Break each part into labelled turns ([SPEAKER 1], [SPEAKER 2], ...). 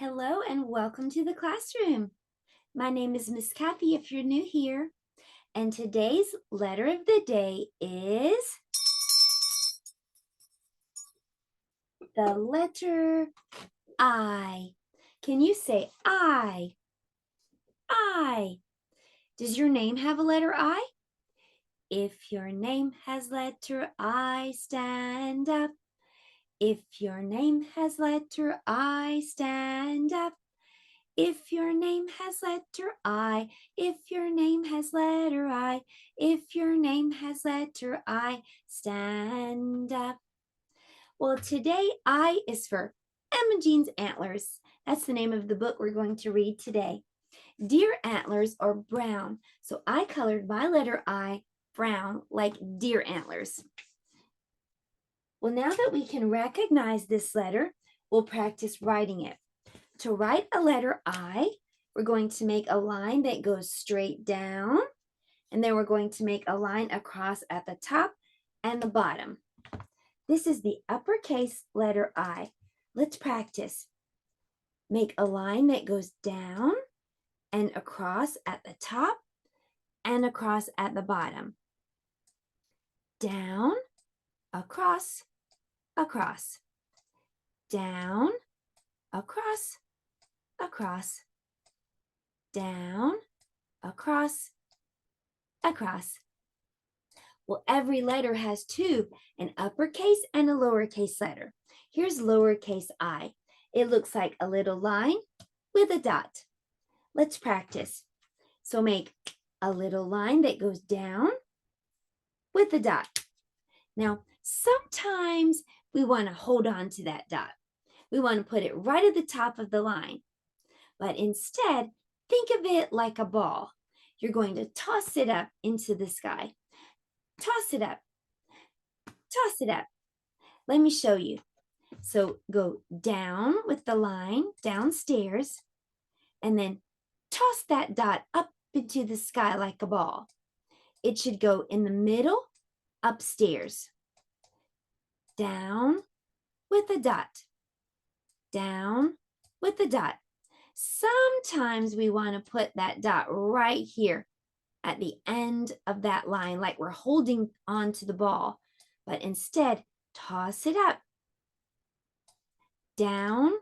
[SPEAKER 1] Hello and welcome to the classroom. My name is Miss Kathy if you're new here, and today's letter of the day is the letter I. Can you say I? I. Does your name have a letter I? If your name has letter I, stand up. If your name has letter I, stand up. If your name has letter I, if your name has letter I, if your name has letter I, stand up. Well, today I is for Imogene's Antlers. That's the name of the book we're going to read today. Deer antlers are brown, so I colored my letter I brown like deer antlers. Well, now that we can recognize this letter, we'll practice writing it. To write a letter I, we're going to make a line that goes straight down, and then we're going to make a line across at the top and the bottom. This is the uppercase letter I. Let's practice. Make a line that goes down and across at the top and across at the bottom. Down, across, across. Down, across, across. Down, across, across. Well, every letter has two, an uppercase and a lowercase letter. Here's lowercase I. It looks like a little line with a dot. Let's practice. So make a little line that goes down with a dot. Now, sometimes we want to hold on to that dot. We want to put it right at the top of the line. But instead, think of it like a ball. You're going to toss it up into the sky. Toss it up. Toss it up. Let me show you. So go down with the line, downstairs, and then toss that dot up into the sky like a ball. It should go in the middle, upstairs. Down with a dot. Down with a dot. Sometimes we want to put that dot right here at the end of that line, like we're holding on to the ball, but instead toss it up. Down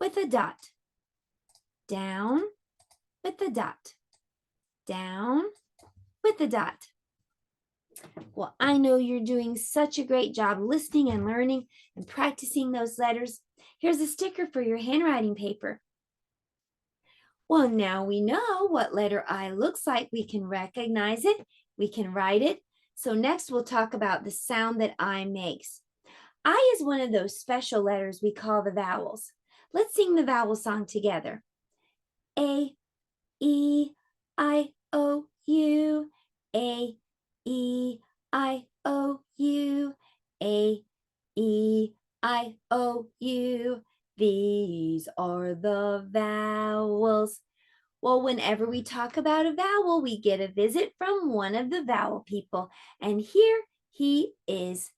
[SPEAKER 1] with a dot. Down with a dot. Down with a dot. Well, I know you're doing such a great job listening and learning and practicing those letters. Here's a sticker for your handwriting paper. Well, now we know what letter I looks like. We can recognize it. We can write it. So next we'll talk about the sound that I makes. I is one of those special letters we call the vowels. Let's sing the vowel song together. A, E, I, O, U. A, E, I, O, U. A, E, I, O, U. These are the vowels. Well, whenever we talk about a vowel, we get a visit from one of the vowel people. And here he is.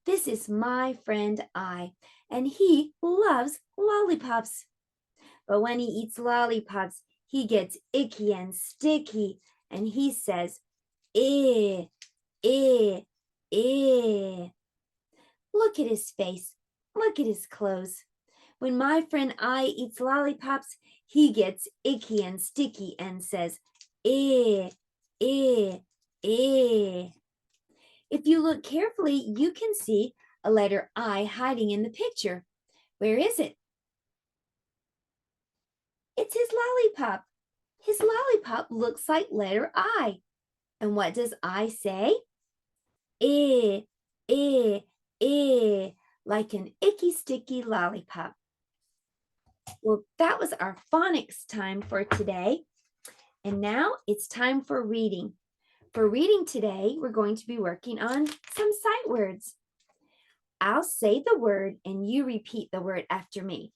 [SPEAKER 1] This is my friend I, and he loves lollipops. But when he eats lollipops, he gets icky and sticky, and he says, eh, eh, eh. Look at his face. Look at his clothes. When my friend I eats lollipops, he gets icky and sticky and says, eh, eh, eh. If you look carefully, you can see a letter I hiding in the picture. Where is it? It's his lollipop. His lollipop looks like letter I. And what does I say? Eh, eh, eh, like an icky sticky lollipop. Well, that was our phonics time for today. And now it's time for reading. For reading today, we're going to be working on some sight words. I'll say the word and you repeat the word after me.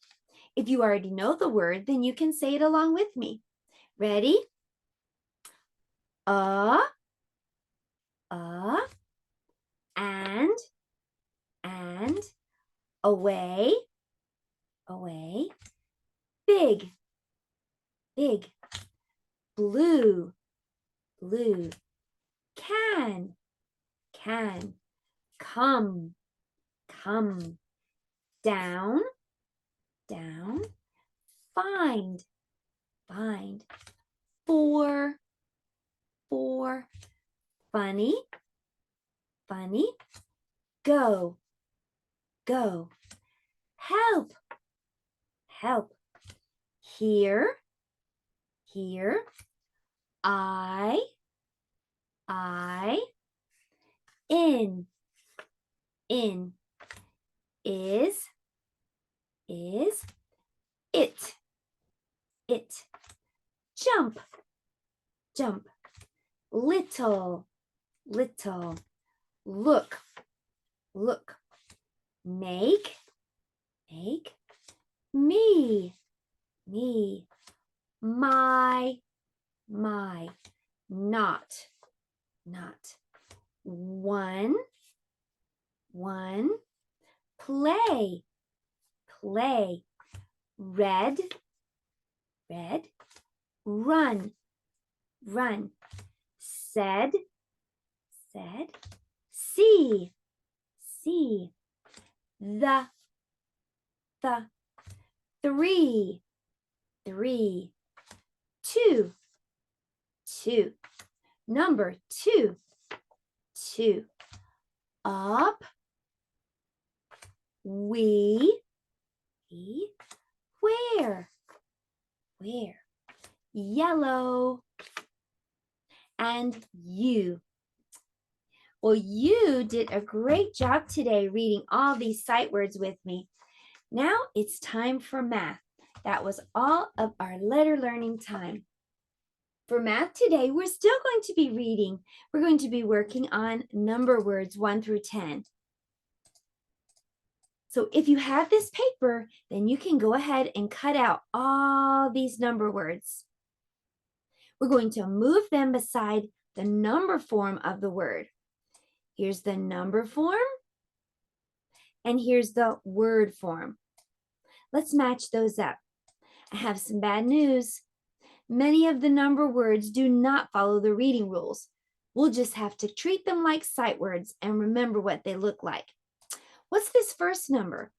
[SPEAKER 1] If you already know the word, then you can say it along with me. Ready? And, away, away, big, big. Blue, blue. Can, can. Come, come. Down, down. Find, find. Four, four. Funny, funny. Go, go. Help, help. Here, here. I. In, in. Is, it, it. Jump, jump. Little, little. Look, look. Make, make. Me, me. My, not, not. One, play, play. Red, red. Run, run. Said, said. See, see. The. Three, three. Two, two. Number two, two. Up. We. Where? Where? Yellow. And you. Well, you did a great job today reading all these sight words with me. Now it's time for math. That was all of our letter learning time. For math today, we're still going to be reading. We're going to be working on number words 1 through 10. So if you have this paper, then you can go ahead and cut out all these number words. We're going to move them beside the number form of the word. Here's the number form, and here's the word form. Let's match those up. I have some bad news. Many of the number words do not follow the reading rules. We'll just have to treat them like sight words and remember what they look like. What's this first number?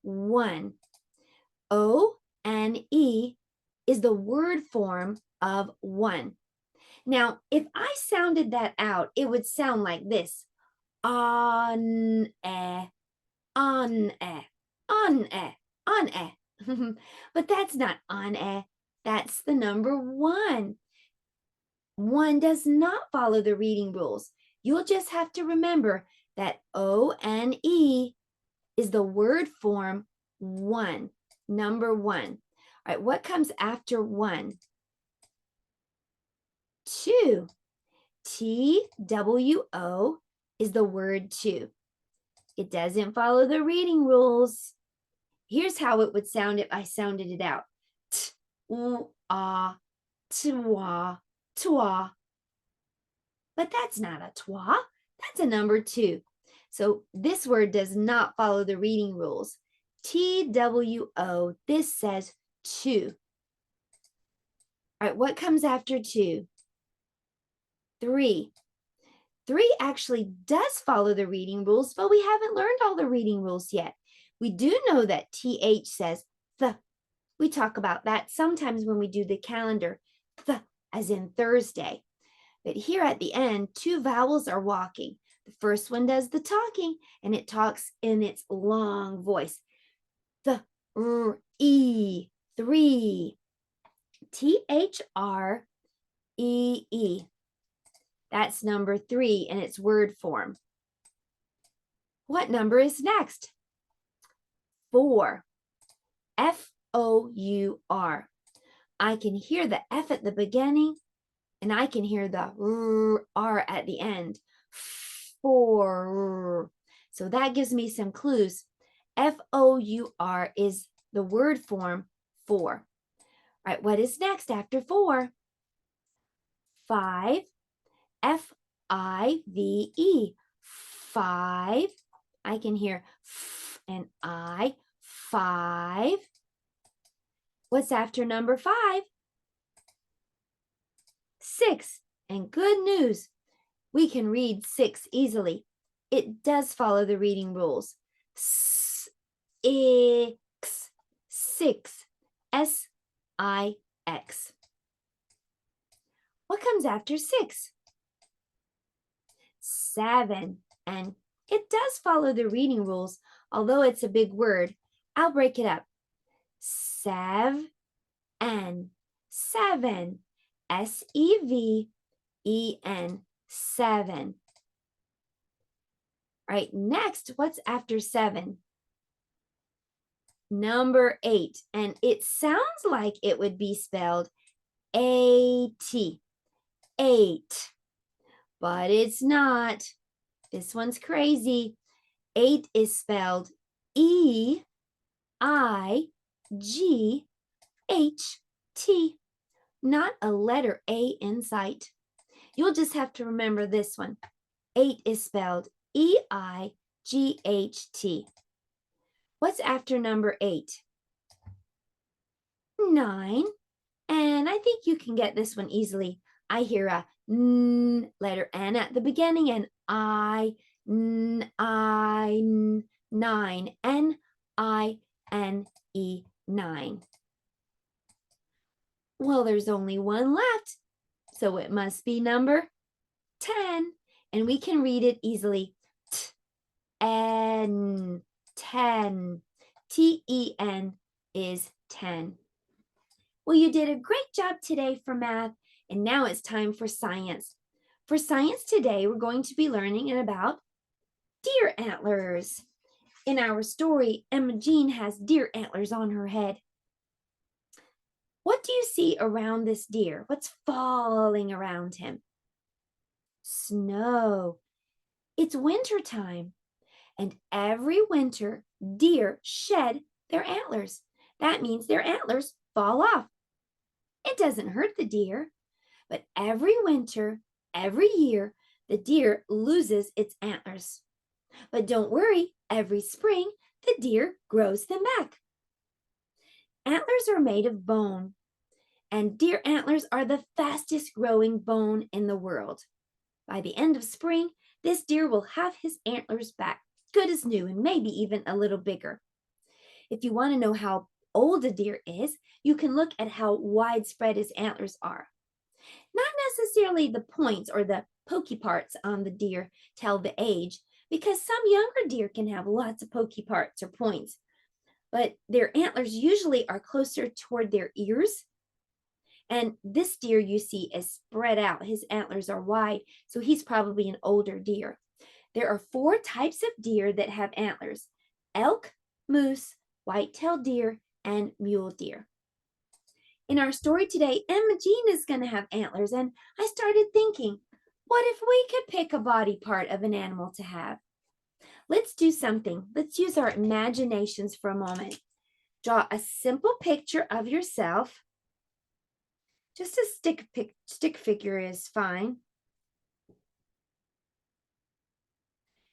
[SPEAKER 1] 1. O-N-E is the word form of 1. Now, if I sounded that out, it would sound like this. On-e, on-e, on-e, on-e. But that's not on-e. That's the number 1. 1 does not follow the reading rules. You'll just have to remember that O-N-E is the word form 1, number 1. All right, what comes after 1? 2. T-W-O is the word 2. It doesn't follow the reading rules. Here's how it would sound if I sounded it out. T-u-ah, twa, twa. But that's not a twa. That's a number 2. So this word does not follow the reading rules. T-W-O, this says 2. All right, what comes after 2? 3. 3 actually does follow the reading rules, but we haven't learned all the reading rules yet. We do know that TH says the. We talk about that sometimes when we do the calendar, the as in Thursday. But here at the end, 2 vowels are walking. The first one does the talking, and it talks in its long voice. The, e, 3. T-H-R-E-E. That's number 3 in its word form. What number is next? 4. F-O-U-R. I can hear the F at the beginning, and I can hear the R at the end. 4. So that gives me some clues. F-O-U-R is the word form 4. All right, what is next after 4? 5. F-I-V-E. 5. I can hear F and I. 5. What's after number 5? 6. And good news, we can read 6 easily. It does follow the reading rules. Six, 6, S-I-X. What comes after 6? 7. And it does follow the reading rules, although it's a big word. I'll break it up. Seven, 7, S-E-V-E-N, 7. All right, next, what's after 7? Number 8, and it sounds like it would be spelled A-T, 8, but it's not. This one's crazy. 8 is spelled E-I-G-H-T, not a letter A in sight. You'll just have to remember this one. 8 is spelled E-I-G-H-T. What's after number 8? 9. And I think you can get this one easily. I hear a N, letter N at the beginning, and I, N, 9, N-I-N-E, 9. Well, there's only one left, so it must be number 10, and we can read it easily. T-N, 10, T-E-N is 10. Well, you did a great job today for math, and now it's time for science. For science today, we're going to be learning about deer antlers. In our story, Imogene has deer antlers on her head. What do you see around this deer? What's falling around him? Snow. It's winter time, and every winter, deer shed their antlers. That means their antlers fall off. It doesn't hurt the deer, but every winter, every year, the deer loses its antlers. But don't worry, every spring, the deer grows them back. Antlers are made of bone, and deer antlers are the fastest growing bone in the world. By the end of spring, this deer will have his antlers back, good as new, and maybe even a little bigger. If you want to know how old a deer is, you can look at how widespread his antlers are. Not necessarily the points or the pokey parts on the deer tell the age, because some younger deer can have lots of pokey parts or points, but their antlers usually are closer toward their ears. And this deer you see is spread out. His antlers are wide, so he's probably an older deer. There are 4 types of deer that have antlers: elk, moose, white-tailed deer, and mule deer. In our story today, Imogene is going to have antlers, and I started thinking, what if we could pick a body part of an animal to have? Let's do something. Let's use our imaginations for a moment. Draw a simple picture of yourself. Just a stick figure is fine.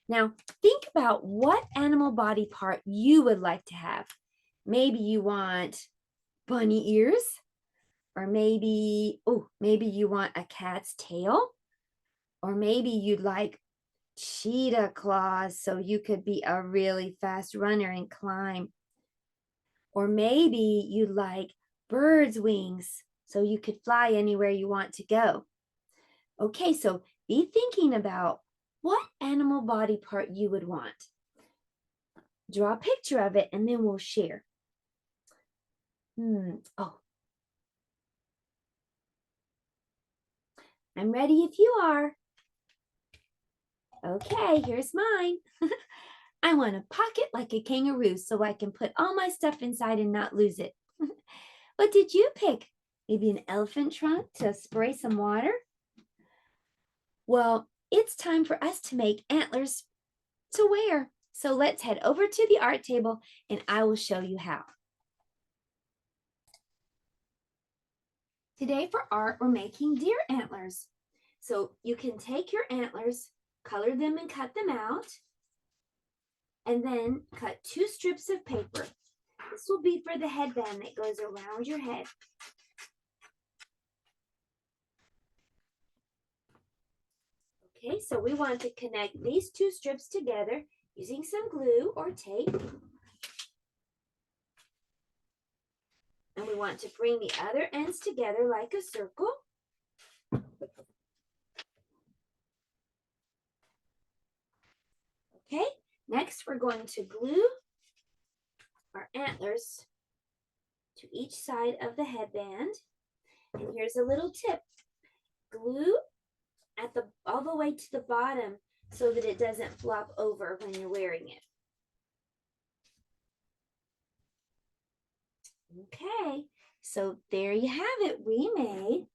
[SPEAKER 1] Now, think about what animal body part you would like to have. Maybe you want bunny ears, or maybe you want a cat's tail, or maybe you'd like cheetah claws so you could be a really fast runner and climb. Or maybe you'd like bird's wings so you could fly anywhere you want to go. Okay, so be thinking about what animal body part you would want. Draw a picture of it and then we'll share. I'm ready if you are. Okay, here's mine. I want a pocket like a kangaroo so I can put all my stuff inside and not lose it. What did you pick? Maybe an elephant trunk to spray some water? Well, it's time for us to make antlers to wear. So let's head over to the art table and I will show you how. Today for art, we're making deer antlers. So you can take your antlers, color them and cut them out, and then cut 2 strips of paper. This will be for the headband that goes around your head. Okay, so we want to connect these two strips together using some glue or tape. And we want to bring the other ends together like a circle. Okay, next we're going to glue our antlers to each side of the headband. And here's a little tip. Glue all the way to the bottom so that it doesn't flop over when you're wearing it. Okay, so there you have it. We made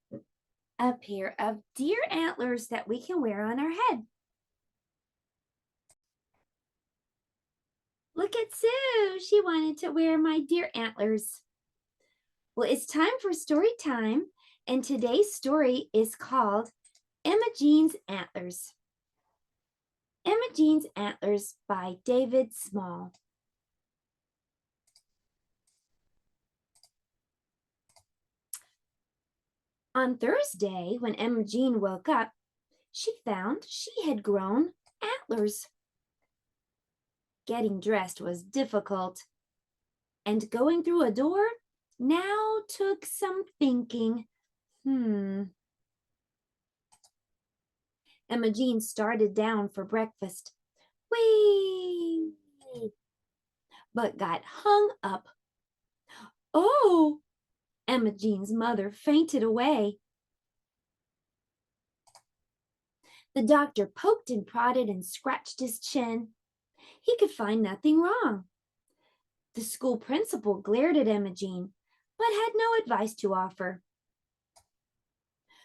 [SPEAKER 1] a pair of deer antlers that we can wear on our head. Look at Sue. She wanted to wear my deer antlers. Well, it's time for story time, and today's story is called Imogene's Antlers. Imogene's Antlers by David Small. On Thursday, when Imogene woke up, she found she had grown antlers. Getting dressed was difficult, and going through a door now took some thinking. Imogene started down for breakfast. Whee! But got hung up. Oh! Imogene's mother fainted away. The doctor poked and prodded and scratched his chin. He could find nothing wrong. The school principal glared at Imogene, but had no advice to offer.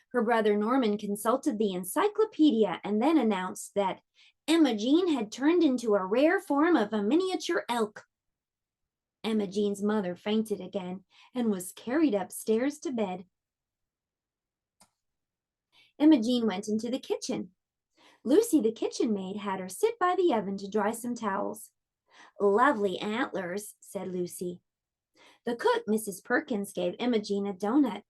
[SPEAKER 1] Her brother Norman consulted the encyclopedia and then announced that Imogene had turned into a rare form of a miniature elk. Imogene's mother fainted again and was carried upstairs to bed. Imogene went into the kitchen. Lucy, the kitchen maid, had her sit by the oven to dry some towels. "Lovely antlers," said Lucy. The cook, Mrs. Perkins, gave Imogene a donut,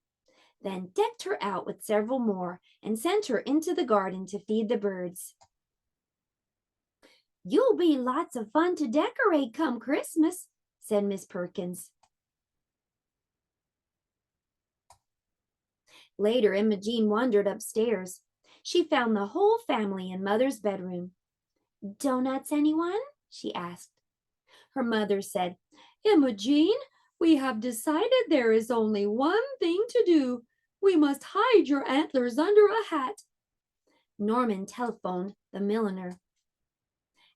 [SPEAKER 1] then decked her out with several more and sent her into the garden to feed the birds. "You'll be lots of fun to decorate come Christmas," said Miss Perkins. Later, Imogene wandered upstairs. She found the whole family in Mother's bedroom. "Donuts, anyone?" she asked. Her mother said, "Imogene, we have decided there is only one thing to do. We must hide your antlers under a hat." Norman telephoned the milliner.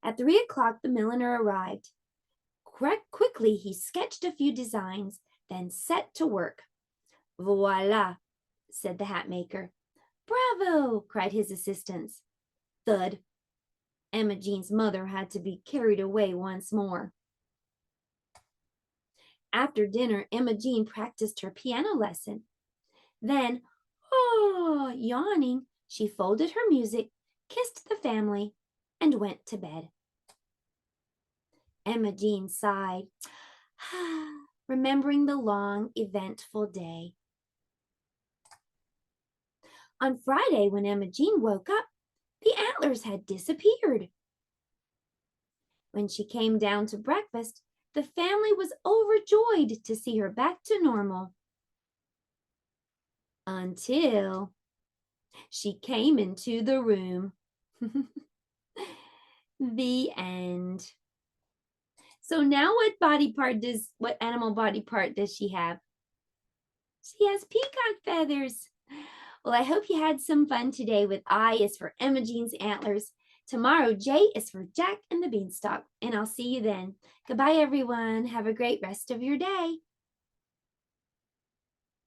[SPEAKER 1] At 3 o'clock, the milliner arrived. Quickly, he sketched a few designs, then set to work. "Voila," said the hat maker. "Bravo," cried his assistants. Thud. Imogene's mother had to be carried away once more. After dinner, Imogene practiced her piano lesson. Then, yawning, she folded her music, kissed the family, and went to bed. Imogene sighed, remembering the long, eventful day. On Friday, when Imogene woke up, the antlers had disappeared. When she came down to breakfast, the family was overjoyed to see her back to normal. Until she came into the room. The end. So now what animal body part does she have? She has peacock feathers. Well, I hope you had some fun today with I is for Imogene's antlers. Tomorrow, J is for Jack and the Beanstalk, and I'll see you then. Goodbye, everyone. Have a great rest of your day.